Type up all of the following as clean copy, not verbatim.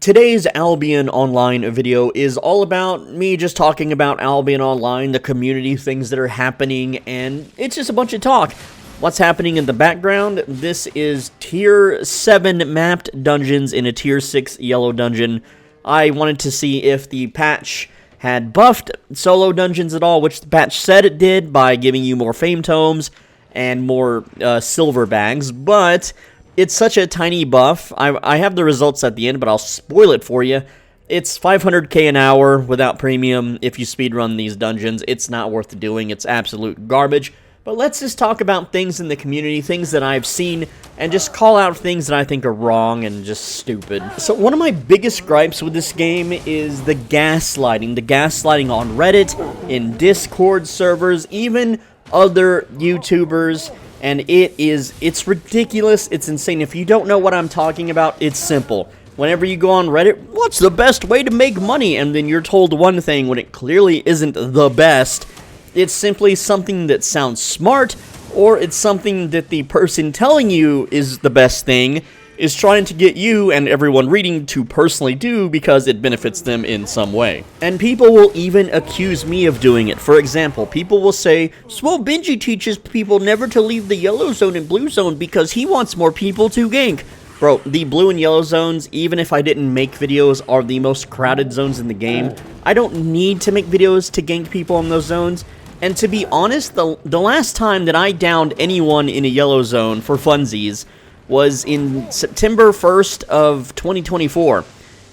Today's Albion Online video is all about me just talking about Albion Online, the community, things that are happening, and it's just a bunch of talk. What's happening in the background? This is Tier 7 mapped dungeons in a Tier 6 yellow dungeon. I wanted to see if the patch had buffed solo dungeons at all, which the patch said it did by giving you more fame tomes and more silver bags, but it's such a tiny buff. I have the results at the end, but I'll spoil it for you. It's 500k an hour without premium. If you speedrun these dungeons, it's not worth doing. It's absolute garbage. But let's just talk about things in the community, things that I've seen, and just call out things that I think are wrong and just stupid. So one of my biggest gripes with this game is the gaslighting. The gaslighting on Reddit, in Discord servers, even other YouTubers. And it's ridiculous, it's insane. If you don't know what I'm talking about, it's simple. Whenever you go on Reddit, what's the best way to make money? And then you're told one thing when it clearly isn't the best. It's simply something that sounds smart, or it's something that the person telling you is the best thing is trying to get you and everyone reading to personally do because it benefits them in some way. And people will even accuse me of doing it. For example, people will say, Swole Benji teaches people never to leave the yellow zone and blue zone because he wants more people to gank. Bro, the blue and yellow zones, even if I didn't make videos, are the most crowded zones in the game. I don't need to make videos to gank people in those zones. And to be honest, the last time that I downed anyone in a yellow zone for funsies was in September 1st of 2024.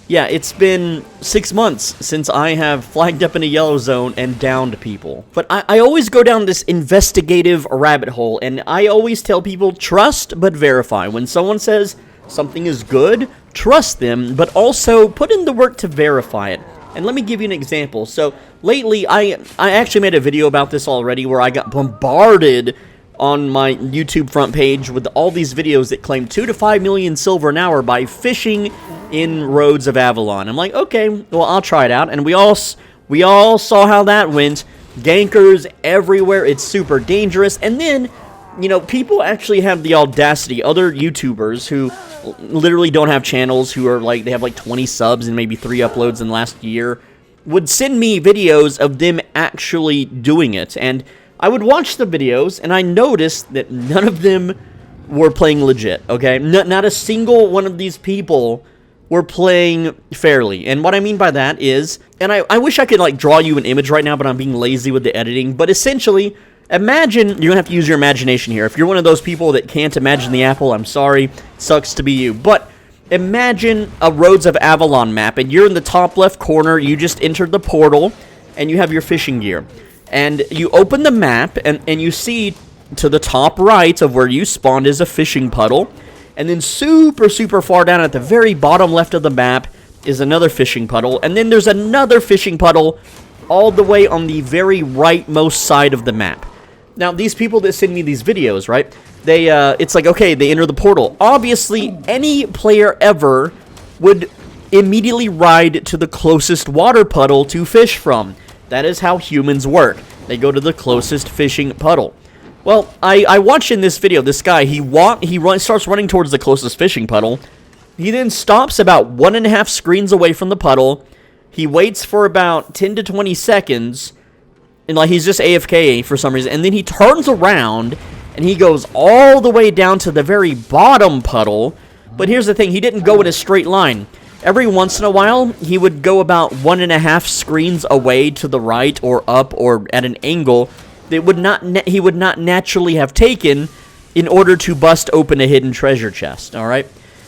Yeah, it's been 6 months since I have flagged up in a yellow zone and downed people. But I always go down this investigative rabbit hole, and I always tell people, trust but verify. When someone says something is good, trust them, but also put in the work to verify it. And let me give you an example. So, lately, I actually made a video about this already where I got bombarded on my YouTube front page with all these videos that claim 2 to 5 million silver an hour by fishing in Roads of Avalon. I'm like, okay, well, I'll try it out. And we all saw how that went. Gankers everywhere. It's super dangerous. And then, you know, people actually have the audacity, other YouTubers who literally don't have channels, who are like, they have like 20 subs and maybe 3 uploads in the last year, would send me videos of them actually doing it. And I would watch the videos, and I noticed that none of them were playing legit, okay? Not a single one of these people were playing fairly. And what I mean by that is, and I wish I could, like, draw you an image right now, but I'm being lazy with the editing. But essentially, imagine, you're going to have to use your imagination here. If you're one of those people that can't imagine the apple, I'm sorry, sucks to be you. But imagine a Roads of Avalon map, and you're in the top left corner, you just entered the portal, and you have your fishing gear. And you open the map, and you see to the top right of where you spawned is a fishing puddle. And then super far down at the very bottom left of the map is another fishing puddle. And then there's another fishing puddle all the way on the very rightmost side of the map. Now, these people that send me these videos, right, they, it's like, okay, they enter the portal. Obviously, any player ever would immediately ride to the closest water puddle to fish from. That is how humans work. They go to the closest fishing puddle. Well, I watched in this video, this guy, he starts running towards the closest fishing puddle. He then stops about 1.5 screens away from the puddle. He waits for about 10 to 20 seconds, and like he's just AFK for some reason. And then he turns around, and he goes all the way down to the very bottom puddle. But here's the thing, he didn't go in a straight line. Every once in a while, he would go about 1.5 screens away to the right or up or at an angle that he would not naturally have taken in order to bust open a hidden treasure chest, all right?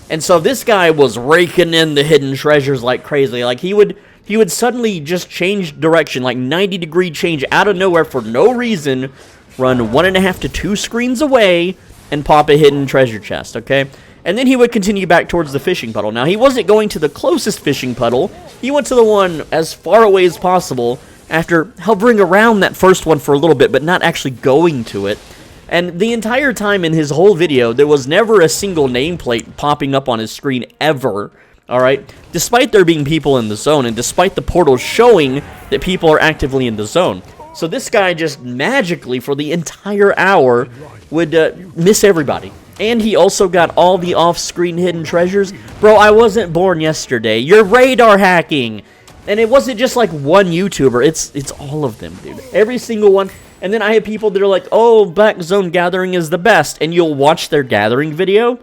And so this guy was raking in the hidden treasures like crazy. Like he would suddenly just change direction, like 90-degree change out of nowhere for no reason, run 1.5 to 2 screens away and pop a hidden treasure chest, okay? And then he would continue back towards the fishing puddle. Now, he wasn't going to the closest fishing puddle. He went to the one as far away as possible after hovering around that first one for a little bit, but not actually going to it. And the entire time in his whole video, there was never a single nameplate popping up on his screen ever, alright? Despite there being people in the zone, and despite the portal showing that people are actively in the zone. So this guy just magically, for the entire hour, would miss everybody. And he also got all the off-screen hidden treasures. Bro, I wasn't born yesterday. You're radar hacking. And it wasn't just like one YouTuber. It's all of them, dude. Every single one. And then I have people that are like, oh, Black Zone Gathering is the best. And you'll watch their gathering video.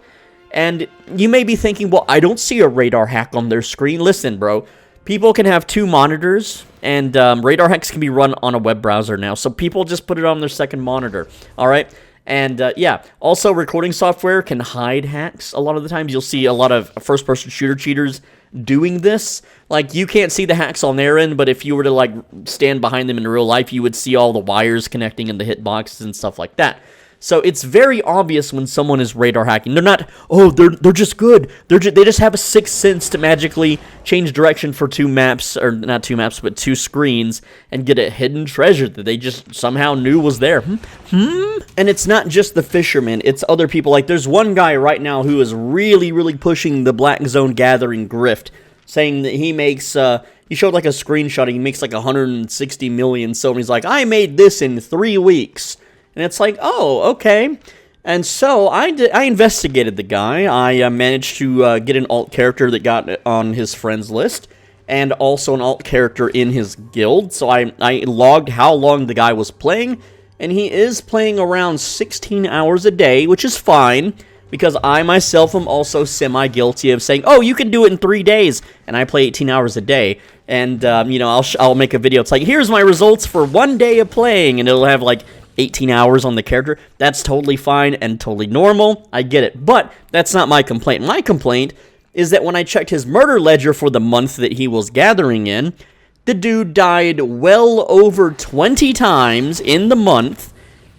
And you may be thinking, well, I don't see a radar hack on their screen. Listen, bro. People can have 2 monitors. And radar hacks can be run on a web browser now. So people just put it on their second monitor. All right? And, yeah, also recording software can hide hacks. A lot of the times you'll see a lot of first-person shooter cheaters doing this. Like, you can't see the hacks on their end, but if you were to, like, stand behind them in real life, you would see all the wires connecting in the hitboxes and stuff like that. So it's very obvious when someone is radar hacking. They're not, oh, they're just good. They just have a sixth sense to magically change direction for 2 maps, or not 2 maps, but 2 screens, and get a hidden treasure that they just somehow knew was there. And it's not just the fishermen, it's other people. Like, there's one guy right now who is really, really pushing the Black Zone Gathering grift, saying that he makes, he showed like a screenshot, he makes like 160 million, so he's like, I made this in 3 weeks. And it's like, oh, okay. And so I investigated the guy. I managed to get an alt character that got on his friends list, and also an alt character in his guild. So I logged how long the guy was playing, and he is playing around 16 hours a day, which is fine, because I myself am also semi-guilty of saying, oh, you can do it in 3 days, and I play 18 hours a day. And, you know, I'll make a video. It's like, here's my results for 1 day of playing, and it'll have, like, 18 hours on the character. That's totally fine and totally normal. I get it. But that's not my complaint. My complaint is that when I checked his murder ledger for the month that he was gathering in, the dude died well over 20 times in the month,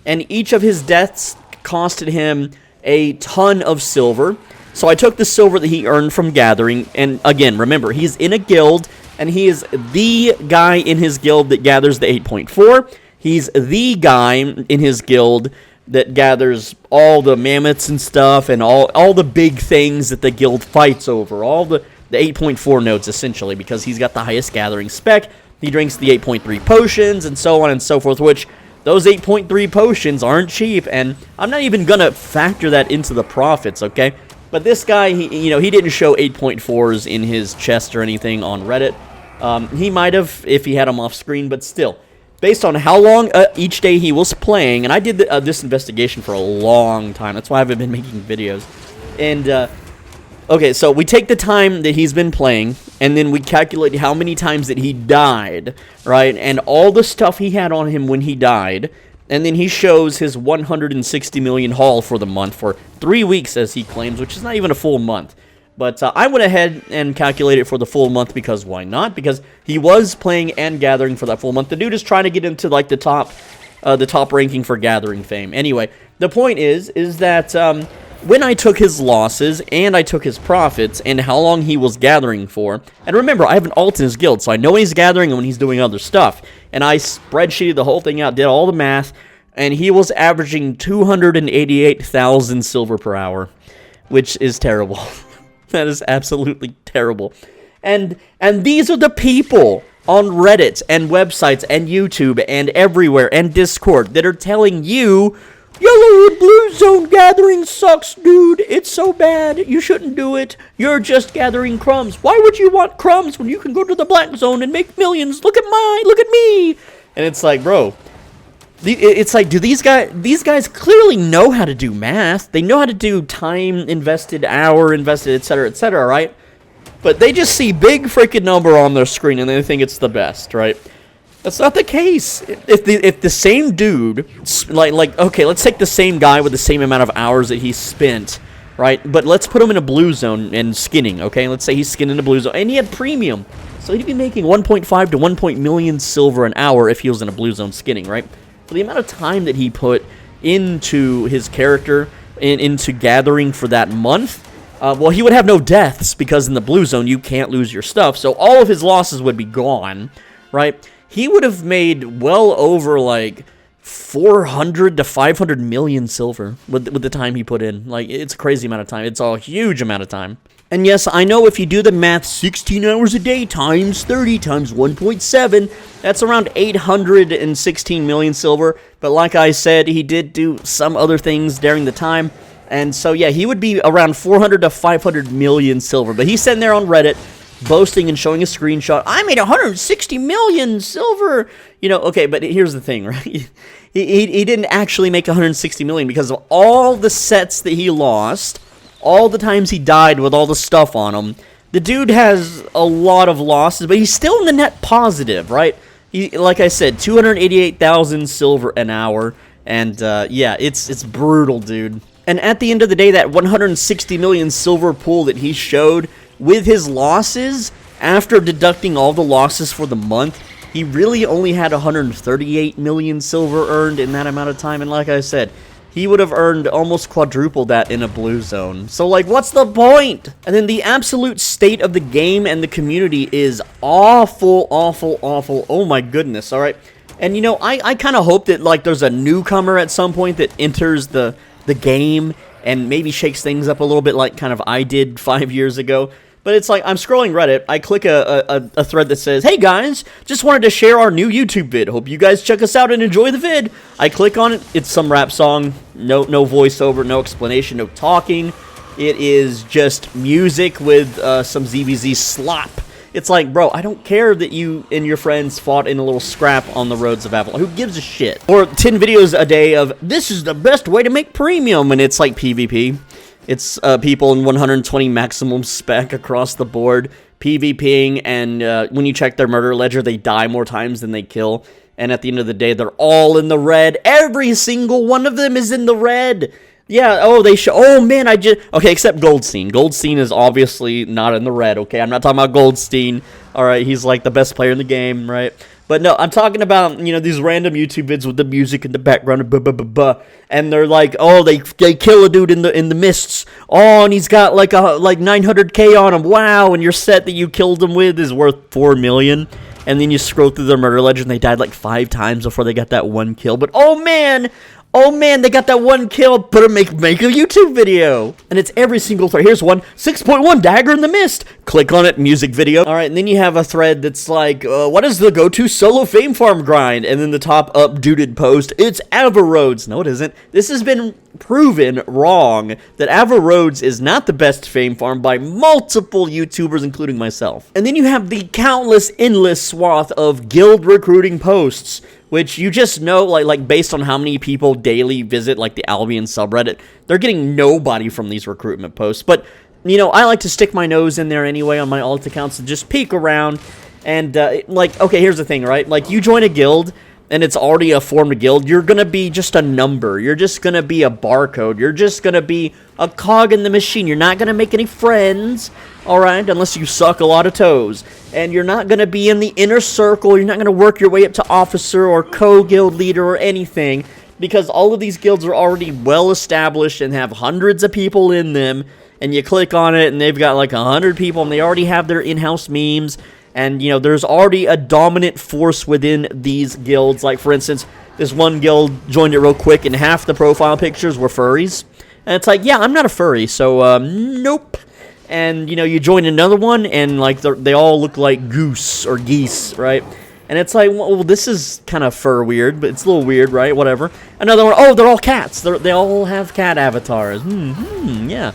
and each of his deaths costed him a ton of silver. So I took the silver that he earned from gathering, and again, remember, he's in a guild, and he is the guy in his guild that gathers the 8.4. He's the guy in his guild that gathers all the mammoths and stuff, and all the big things that the guild fights over. All the 8.4 nodes, essentially, because he's got the highest gathering spec. He drinks the 8.3 potions, and so on and so forth, which those 8.3 potions aren't cheap, and I'm not even going to factor that into the profits, okay? But this guy, he didn't show 8.4s in his chest or anything on Reddit. He might have if he had them off screen, but still. Based on how long each day he was playing, and I did this investigation for a long time. That's why I haven't been making videos. And, okay, so we take the time that he's been playing, and then we calculate how many times that he died, right? And all the stuff he had on him when he died. And then he shows his 160 million haul for the month for 3 weeks, as he claims, which is not even a full month. But I went ahead and calculated for the full month, because why not? Because he was playing and gathering for that full month. The dude is trying to get into like the top ranking for gathering fame. Anyway, the point is that when I took his losses and I took his profits and how long he was gathering for, and remember, I have an alt in his guild, so I know when he's gathering and when he's doing other stuff. And I spreadsheeted the whole thing out, did all the math, and he was averaging 288,000 silver per hour, which is terrible. That is absolutely terrible. And these are the people on Reddit and websites and YouTube and everywhere and Discord that are telling you, Yellow and Blue Zone Gathering sucks, dude. It's so bad. You shouldn't do it. You're just gathering crumbs. Why would you want crumbs when you can go to the Black Zone and make millions? Look at me. And it's like, bro, it's like, do these guys clearly know how to do math. They know how to do time invested, hour invested, etc., right? But they just see big freaking number on their screen and they think it's the best, right? That's not the case. If the same dude, like okay, let's take the same guy with the same amount of hours that he spent, right? But let's put him in a blue zone and skinning, okay? Let's say he's skinning a blue zone, and he had premium. So he'd be making 1.5 to 1 million silver an hour if he was in a blue zone skinning, right? For the amount of time that he put into his character, into gathering for that month, well, he would have no deaths, because in the blue zone, you can't lose your stuff. So all of his losses would be gone, right? He would have made well over, like, 400 to 500 million silver with the time he put in. Like, it's a crazy amount of time. It's a huge amount of time. And yes, I know if you do the math, 16 hours a day times 30 times 1.7, that's around 816 million silver. But like I said, he did do some other things during the time. And so, yeah, he would be around 400 to 500 million silver. But he's sitting there on Reddit boasting and showing a screenshot. I made 160 million silver. You know, okay, but here's the thing, right? He didn't actually make 160 million because of all the sets that he lost, all the times he died with all the stuff on him. The dude has a lot of losses, but he's still in the net positive, right? Like I said, 288,000 silver an hour. And, yeah, it's brutal, dude. And at the end of the day, that 160 million silver pool that he showed with his losses, after deducting all the losses for the month, he really only had 138 million silver earned in that amount of time. And like I said, he would have earned almost quadruple that in a blue zone. So, like, what's the point? And then the absolute state of the game and the community is awful, awful, awful. Oh my goodness, alright? And, you know, I kind of hope that, like, there's a newcomer at some point that enters the game and maybe shakes things up a little bit like kind of I did 5 years ago. But it's like, I'm scrolling Reddit, I click a thread that says, hey guys, just wanted to share our new YouTube vid, hope you guys check us out and enjoy the vid. I click on it, it's some rap song, no voiceover, no explanation, no talking. It is just music with some ZBZ slop. It's like, bro, I don't care that you and your friends fought in a little scrap on the roads of Avalon. Who gives a shit? Or 10 videos a day of, this is the best way to make premium, and it's like PvP. It's people in 120 maximum spec across the board, PvPing, and when you check their murder ledger, they die more times than they kill. And at the end of the day, they're all in the red. Every single one of them is in the red. Yeah, oh, oh, man, okay, except Goldstein. Goldstein is obviously not in the red, okay? I'm not talking about Goldstein. All right, he's like the best player in the game, right? But no, I'm talking about, you know, these random YouTube vids with the music in the background, and they're like, oh, they kill a dude in the mists. Oh, and he's got like 900K on him. Wow, and your set that you killed him with is worth 4 million. And then you scroll through their murder ledger, and they died like 5 times before they got that one kill. But oh man, they got that one kill. Put make a YouTube video. And it's every single thread. Here's one, 6.1 dagger in the mist. Click on it, music video. All right, and then you have a thread that's like, what is the go-to solo fame farm grind? And then the top updated post, it's Avaroads. No, it isn't. This has been proven wrong, that Avaroads is not the best fame farm by multiple YouTubers, including myself. And then you have the countless, endless swath of guild recruiting posts, which you just know, like based on how many people daily visit, like, the Albion subreddit, they're getting nobody from these recruitment posts. But, you know, I like to stick my nose in there anyway on my alt accounts and just peek around. And, like, okay, here's the thing, right? Like, you join a guild, and it's already a formed guild, you're gonna be just a number. You're just gonna be a barcode. You're just gonna be a cog in the machine. You're not gonna make any friends, alright, unless you suck a lot of toes. And you're not gonna be in the inner circle. You're not gonna work your way up to officer or co-guild leader or anything, because all of these guilds are already well established and have hundreds of people in them. And you click on it, and they've got like 100 people, and they already have their in-house memes. And, you know, there's already a dominant force within these guilds. Like, for instance, this one guild joined it real quick, and half the profile pictures were furries. And it's like, yeah, I'm not a furry, so, nope. And, you know, you join another one, and, like, they all look like goose or geese, right? And it's like, well, this is kind of fur weird, but it's a little weird, right? Whatever. Another one, oh, they're all cats. They all have cat avatars. Yeah.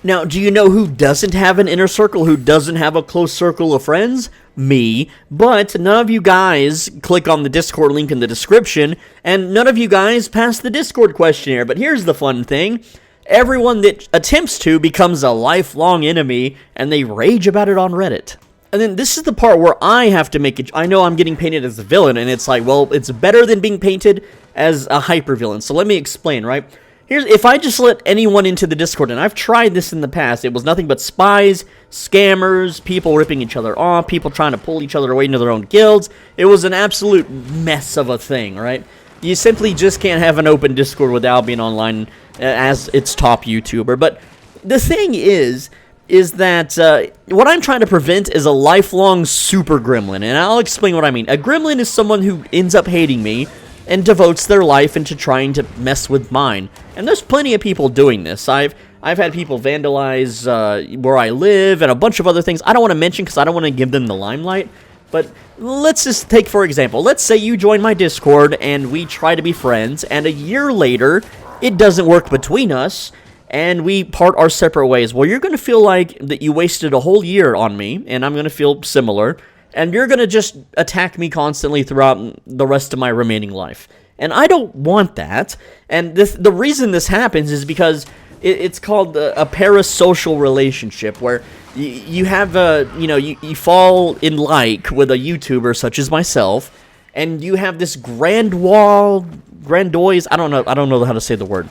Now, do you know who doesn't have an inner circle, who doesn't have a close circle of friends? Me. But none of you guys click on the Discord link in the description, and none of you guys pass the Discord questionnaire. But here's the fun thing. Everyone that attempts to becomes a lifelong enemy, and they rage about it on Reddit. And then this is the part where I have to make it. I know I'm getting painted as a villain, and it's like, well, it's better than being painted as a hypervillain. So let me explain, right? If I just let anyone into the Discord, and I've tried this in the past, it was nothing but spies, scammers, people ripping each other off, people trying to pull each other away into their own guilds. It was an absolute mess of a thing, right? You simply just can't have an open Discord with Albion Online as its top YouTuber. But the thing is that what I'm trying to prevent is a lifelong super gremlin, and I'll explain what I mean. A gremlin is someone who ends up hating me and devotes their life into trying to mess with mine. And there's plenty of people doing this. I've had people vandalize where I live and a bunch of other things I don't want to mention because I don't want to give them the limelight. But let's just take, for example, let's say you join my Discord and we try to be friends, and a year later, it doesn't work between us, and we part our separate ways. Well, you're going to feel like that you wasted a whole year on me, and I'm going to feel similar, and you're going to just attack me constantly throughout the rest of my remaining life. And I don't want that. And the reason this happens is because it's called a parasocial relationship, where you have you fall in like with a YouTuber such as myself, and you have this grandiose, I don't know how to say the word.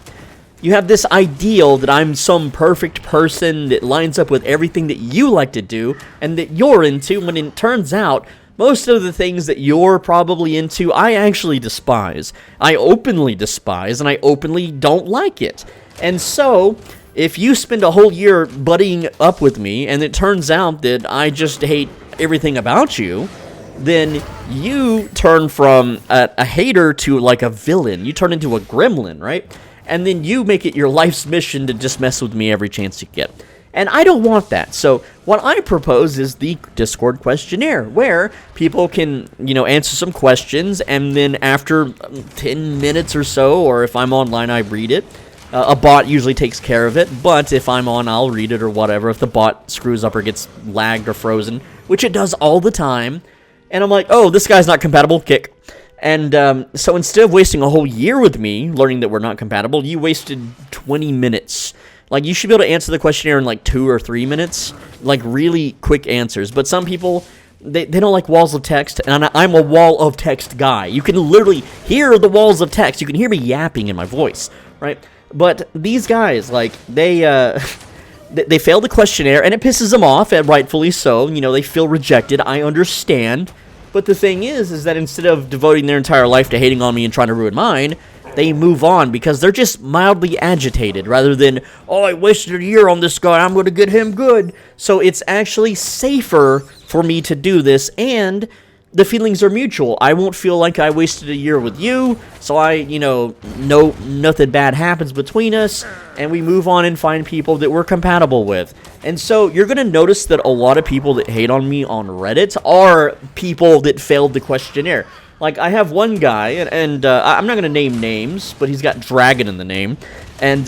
You have this ideal that I'm some perfect person that lines up with everything that you like to do and that you're into, when it turns out most of the things that you're probably into, I actually despise. I openly despise, and I openly don't like it. And so, if you spend a whole year buddying up with me, and it turns out that I just hate everything about you, then you turn from a hater to like a villain. You turn into a gremlin, right? And then you make it your life's mission to just mess with me every chance you get. And I don't want that. So what I propose is the Discord questionnaire, where people can, answer some questions, and then after 10 minutes or so, or if I'm online, I read it. A bot usually takes care of it, but if I'm on, I'll read it or whatever. If the bot screws up or gets lagged or frozen, which it does all the time, and I'm like, oh, this guy's not compatible, kick. And so instead of wasting a whole year with me learning that we're not compatible, you wasted 20 minutes. Like, you should be able to answer the questionnaire in like 2 or 3 minutes, like really quick answers. But some people, they don't like walls of text, and I'm a wall of text guy. You can literally hear the walls of text. You can hear me yapping in my voice, right? But these guys, like, they fail the questionnaire, and it pisses them off, and rightfully so. They feel rejected. I understand. But the thing is that instead of devoting their entire life to hating on me and trying to ruin mine, they move on because they're just mildly agitated, rather than, oh, I wasted a year on this guy, I'm going to get him good. So it's actually safer for me to do this, and the feelings are mutual. I won't feel like I wasted a year with you, so nothing bad happens between us, and we move on and find people that we're compatible with. And so you're going to notice that a lot of people that hate on me on Reddit are people that failed the questionnaire. Like, I have one guy, and I'm not going to name names, but he's got dragon in the name, and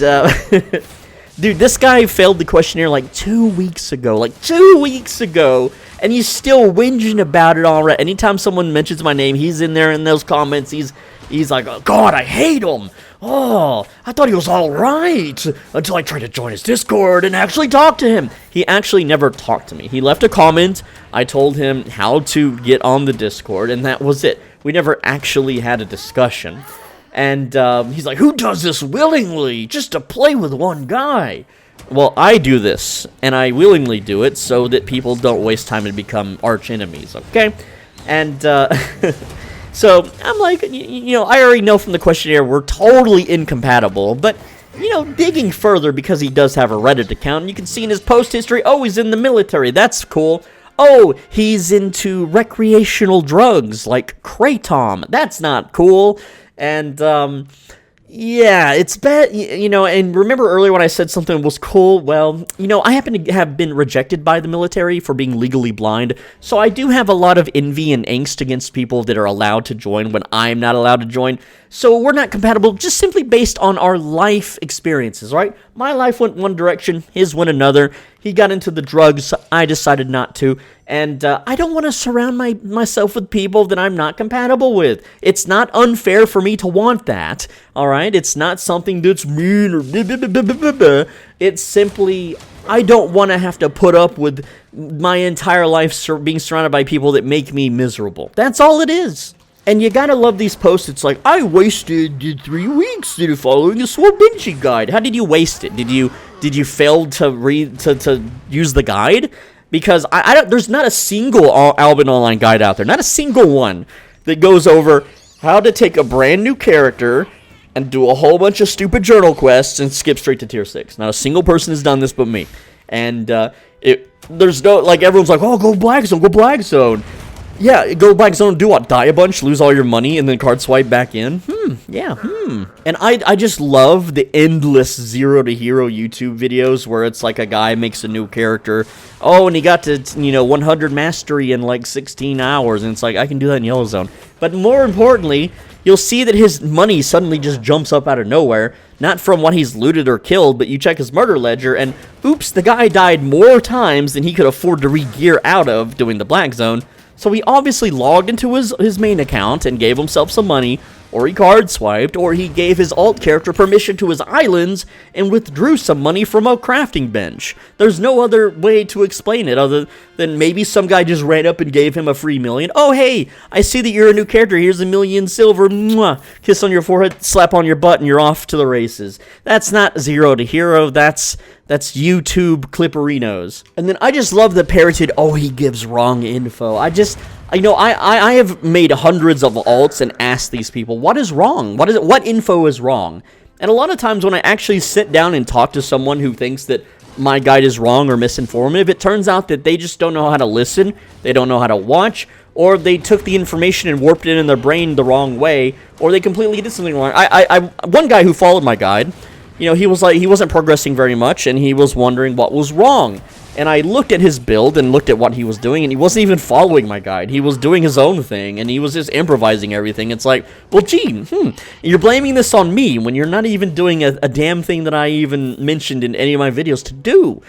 dude, this guy failed the questionnaire like 2 weeks ago. And he's still whinging about it already. Anytime someone mentions my name, he's in there in those comments. He's like, oh, God, I hate him. Oh, I thought he was all right until I tried to join his Discord and actually talk to him. He actually never talked to me. He left a comment. I told him how to get on the Discord, and that was it. We never actually had a discussion. And he's like, who does this willingly just to play with one guy? Well, I do this, and I willingly do it so that people don't waste time and become arch enemies, okay? And so I'm like, I already know from the questionnaire we're totally incompatible, but, digging further, because he does have a Reddit account, and you can see in his post history, oh, he's in the military, that's cool. Oh, he's into recreational drugs like kratom, that's not cool. And yeah, it's bad, and remember earlier when I said something was cool? Well, I happen to have been rejected by the military for being legally blind, so I do have a lot of envy and angst against people that are allowed to join when I'm not allowed to join. So we're not compatible just simply based on our life experiences, right? My life went one direction, his went another. He got into the drugs, I decided not to. And I don't want to surround myself with people that I'm not compatible with. It's not unfair for me to want that, all right? It's not something that's mean or blah, blah, blah, blah, blah, blah. It's simply, I don't want to have to put up with my entire life being surrounded by people that make me miserable. That's all it is. And you gotta love these posts. It's like, I wasted 3 weeks following a Swabinchy guide. How did you waste it? Did you fail to read to use the guide? Because I don't. There's not a single Albion Online guide out there. Not a single one that goes over how to take a brand new character and do a whole bunch of stupid journal quests and skip straight to tier 6. Not a single person has done this but me. And there's no, like, everyone's like, oh, go Black Zone, go Black Zone. Yeah, go Black Zone, do what? Die a bunch, lose all your money, and then card swipe back in? And I just love the endless zero to hero YouTube videos where it's like a guy makes a new character. Oh, and he got to, 100 mastery in like 16 hours, and it's like, I can do that in Yellow Zone. But more importantly, you'll see that his money suddenly just jumps up out of nowhere not from what he's looted or killed, but you check his murder ledger, and oops, the guy died more times than he could afford to re-gear out of doing the Black Zone. So he obviously logged into his main account and gave himself some money, or he card swiped, or he gave his alt character permission to his islands and withdrew some money from a crafting bench. There's no other way to explain it other than maybe some guy just ran up and gave him a free million. Oh, hey, I see that you're a new character. Here's $1 million silver. Mwah. Kiss on your forehead, slap on your butt, and you're off to the races. That's not zero to hero. That's YouTube clipperinos. And then I just love the parroted, oh, he gives wrong info. I have made hundreds of alts and asked these people, what is wrong? What info is wrong? And a lot of times when I actually sit down and talk to someone who thinks that my guide is wrong or misinformative, it turns out that they just don't know how to listen, they don't know how to watch, or they took the information and warped it in their brain the wrong way, or they completely did something wrong. One guy who followed my guide, he was like, he wasn't progressing very much, and he was wondering what was wrong. And I looked at his build and looked at what he was doing, and he wasn't even following my guide. He was doing his own thing, and he was just improvising everything. It's like, well, gee, you're blaming this on me when you're not even doing a damn thing that I even mentioned in any of my videos to do.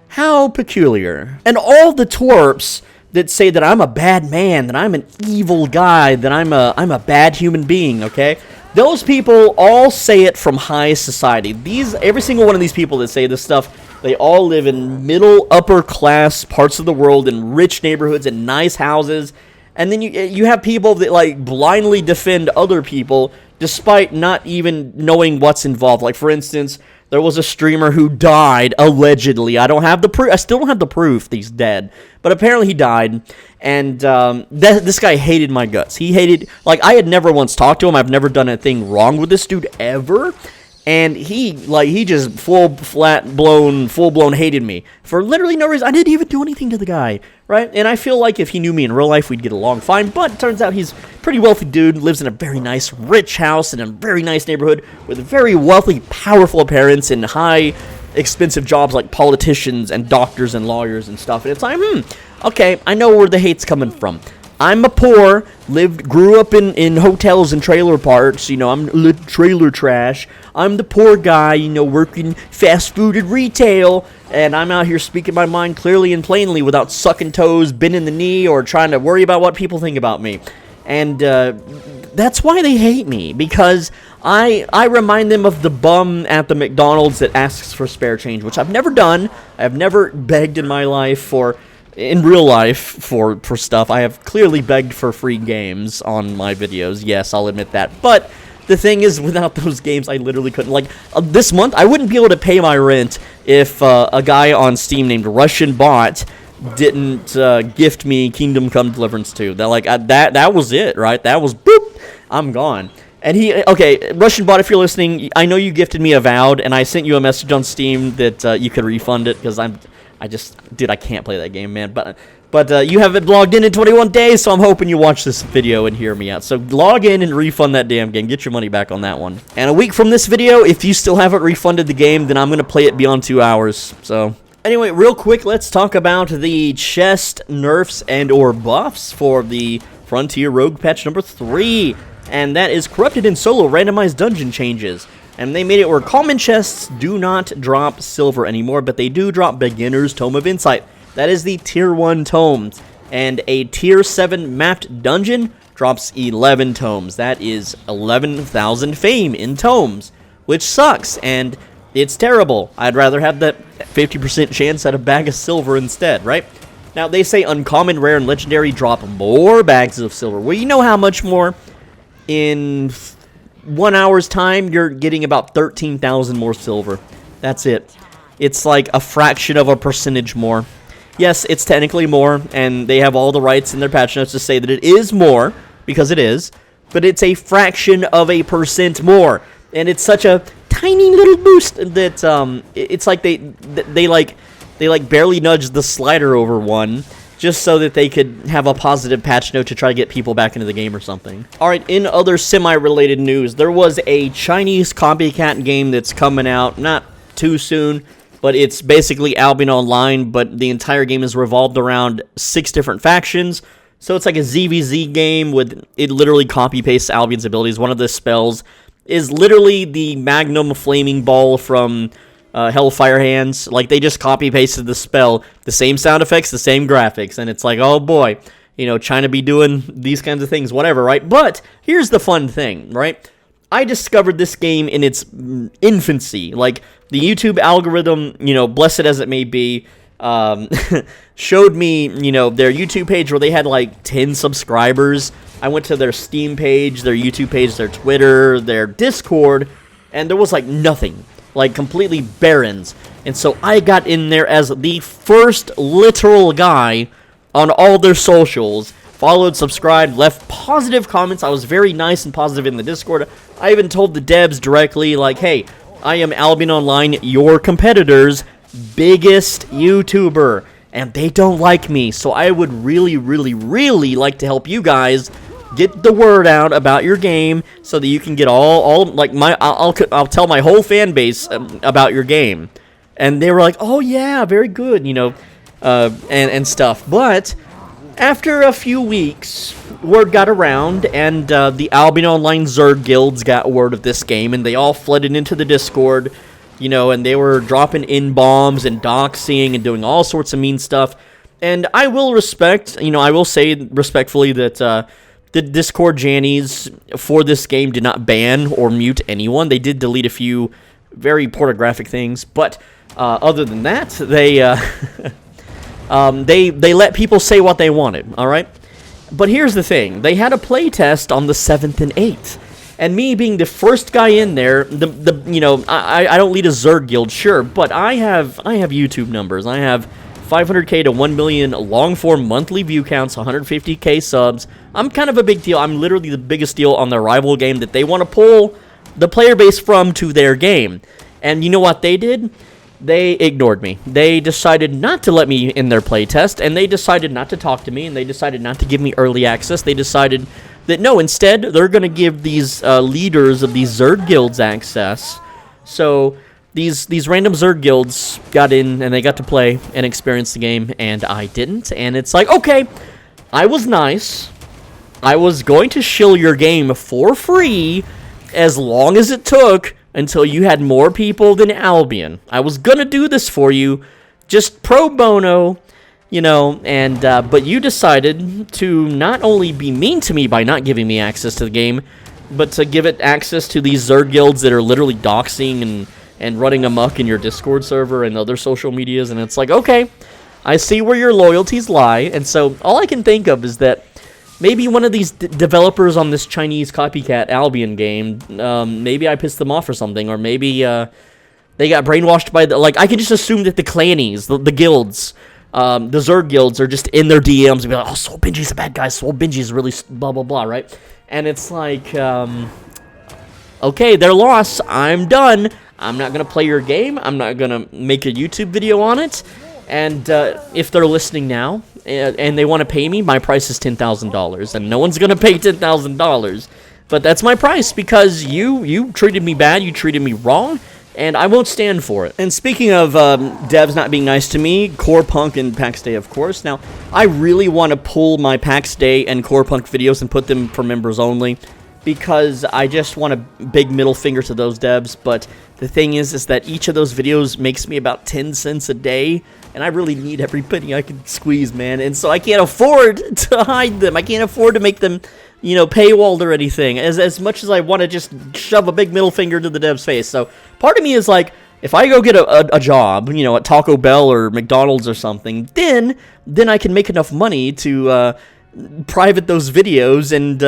How peculiar. And all the twerps that say that I'm a bad man, that I'm an evil guy, that I'm a bad human being, okay? Those people all say it from high society. Every single one of these people that say this stuff, they all live in middle, upper class parts of the world, in rich neighborhoods, and nice houses. And then you have people that like blindly defend other people despite not even knowing what's involved. Like, for instance, there was a streamer who died, allegedly. I still don't have the proof that he's dead. But apparently he died. And this guy hated my guts. He hated, like, I had never once talked to him. I've never done anything wrong with this dude ever. And he just full-blown hated me for literally no reason. I didn't even do anything to the guy, right? And I feel like if he knew me in real life, we'd get along fine. But it turns out he's a pretty wealthy dude, lives in a very nice, rich house in a very nice neighborhood with very wealthy, powerful parents and high, expensive jobs like politicians and doctors and lawyers and stuff. And it's like, okay, I know where the hate's coming from. I'm a poor, grew up in hotels and trailer parks, I'm trailer trash. I'm the poor guy, working fast food and retail, and I'm out here speaking my mind clearly and plainly without sucking toes, bending the knee, or trying to worry about what people think about me. And that's why they hate me, because I remind them of the bum at the McDonald's that asks for spare change, which I've never done. I've never begged in my life in real life for stuff. I have clearly begged for free games on my videos. Yes, I'll admit that. But the thing is, without those games, I literally couldn't. Like, this month, I wouldn't be able to pay my rent if a guy on Steam named Russian Bot didn't gift me Kingdom Come Deliverance 2. That was it, right? That was, boop, I'm gone. And okay, Russian Bot, if you're listening, I know you gifted me Avowed, and I sent you a message on Steam that you could refund it, because I can't play that game, man. But you haven't logged in 21 days, so I'm hoping you watch this video and hear me out. So log in and refund that damn game. Get your money back on that one. And a week from this video, if you still haven't refunded the game, then I'm going to play it beyond 2 hours. So anyway, real quick, let's talk about the chest nerfs and or buffs for the Frontier Rogue patch number 3. And that is corrupted in solo randomized dungeon changes. And they made it where common chests do not drop silver anymore, but they do drop Beginner's Tome of Insight. That is the Tier 1 tomes. And a Tier 7 mapped dungeon drops 11 tomes. That is 11,000 fame in tomes, which sucks, and it's terrible. I'd rather have that 50% chance at a bag of silver instead, right? Now, they say uncommon, rare, and legendary drop more bags of silver. Well, you know how much more? In 1 hour's time, you're getting about 13,000 more silver. That's it. It's like a fraction of a percentage more. Yes, it's technically more, and they have all the rights in their patch notes to say that it is more, because it is, but it's a fraction of a percent more. And it's such a tiny little boost that it's like they barely nudged the slider over one, just so that they could have a positive patch note to try to get people back into the game or something. Alright, in other semi-related news, there was a Chinese copycat game that's coming out, not too soon, but it's basically Albion Online, but the entire game is revolved around 6 different factions. So it's like a ZVZ game with, it literally copy-pastes Albion's abilities. One of the spells is literally the Magnum Flaming Ball from Hellfire Hands. Like, they just copy-pasted the spell, the same sound effects, the same graphics, and it's like, oh boy, you know, China be doing these kinds of things, whatever, right? But here's the fun thing, right? I discovered this game in its infancy. Like, the YouTube algorithm, you know, blessed as it may be, showed me, you know, their YouTube page where they had like 10 subscribers. I went to their Steam page, their YouTube page, their Twitter, their Discord, and there was like nothing, like completely barrens. And so I got in there as the first literal guy on all their socials, followed, subscribed, left positive comments. I was very nice and positive in the Discord. I even told the devs directly, like, hey, I am Albion Online, your competitor's biggest YouTuber, and they don't like me, so I would really, really, really like to help you guys get the word out about your game so that you can get all like, I'll tell my whole fan base about your game. And they were like, oh yeah, very good, you know, and stuff. But after a few weeks, word got around, and the Albion Online Zerg guilds got word of this game, and they all flooded into the Discord, you know, and they were dropping in-bombs and doxing and doing all sorts of mean stuff. And I will respect, you know, I will say respectfully that the Discord Jannies for this game did not ban or mute anyone. They did delete a few very pornographic things, but other than that, they they let people say what they wanted, all right? But here's the thing. They had a playtest on the 7th and 8th. And me being the first guy in there, you know, I don't lead a Zerg guild, sure, but I have YouTube numbers. I have 500k to 1 million long-form monthly view counts, 150k subs. I'm kind of a big deal. I'm literally the biggest deal on their rival game that they want to pull the player base from to their game. And you know what they did? They ignored me. They decided not to let me in their playtest, and they decided not to talk to me, and they decided not to give me early access. They decided that no, instead, they're going to give these leaders of these Zerg guilds access. So these random Zerg guilds got in, and they got to play and experience the game, and I didn't. And it's like, okay, I was nice. I was going to shill your game for free as long as it took until you had more people than Albion. I was gonna do this for you, just pro bono, you know, and but you decided to not only be mean to me by not giving me access to the game, but to give it access to these Zerg guilds that are literally doxing and running amok in your Discord server and other social medias, and it's like, okay, I see where your loyalties lie. And so all I can think of is that maybe one of these developers on this Chinese copycat Albion game, maybe I pissed them off or something, or maybe they got brainwashed by the, like, I can just assume that the clannies, the guilds, the Zerg guilds are just in their DMs and be like, oh, Soul Benji's a bad guy, Soul Benji's really blah, blah, blah, right? And it's like, okay, their loss, I'm done. I'm not going to play your game. I'm not going to make a YouTube video on it. And if they're listening now, and they want to pay me, my price is $10,000, and no one's going to pay $10,000. But that's my price, because you treated me bad, you treated me wrong, and I won't stand for it. And speaking of devs not being nice to me, Core Punk and PAX Day, of course. Now, I really want to pull my PAX Day and Core Punk videos and put them for members only, because I just want a big middle finger to those devs. But the thing is that each of those videos makes me about 10 cents a day, and I really need every penny I can squeeze, man. And so I can't afford to hide them. I can't afford to make them, you know, paywalled or anything, as much as I want to just shove a big middle finger to the dev's face. So part of me is like, if I go get a job, you know, at Taco Bell or McDonald's or something, then I can make enough money to private those videos and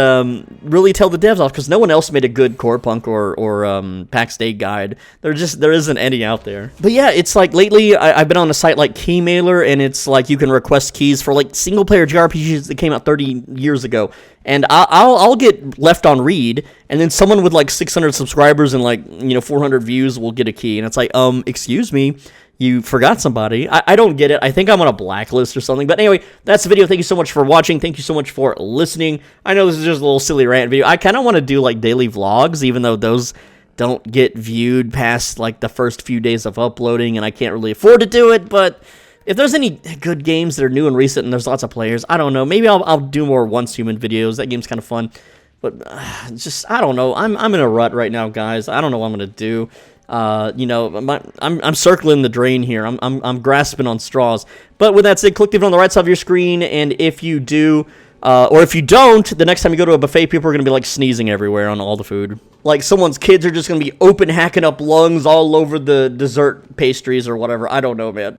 really tell the devs off, because no one else made a good Core Punk or PAX Day guide. There isn't any out there. But yeah, it's like lately I've been on a site like Keymailer, and it's like you can request keys for like single player JRPGs that came out 30 years ago, and I'll get left on read, and then someone with like 600 subscribers and like, you know, 400 views will get a key, and it's like, excuse me, you forgot somebody. I don't get it. I think I'm on a blacklist or something. But anyway, that's the video. Thank you so much for watching. Thank you so much for listening. I know this is just a little silly rant video. I kind of want to do like daily vlogs, even though those don't get viewed past like the first few days of uploading, and I can't really afford to do it. But if there's any good games that are new and recent and there's lots of players, I don't know. Maybe I'll do more Once Human videos. That game's kind of fun. But just, I don't know. I'm in a rut right now, guys. I don't know what I'm gonna do. You know, I'm circling the drain here. I'm grasping on straws. But with that said, click the video on the right side of your screen, and if you do, or if you don't, the next time you go to a buffet, people are gonna be like sneezing everywhere on all the food. Like someone's kids are just gonna be open hacking up lungs all over the dessert pastries or whatever. I don't know, man.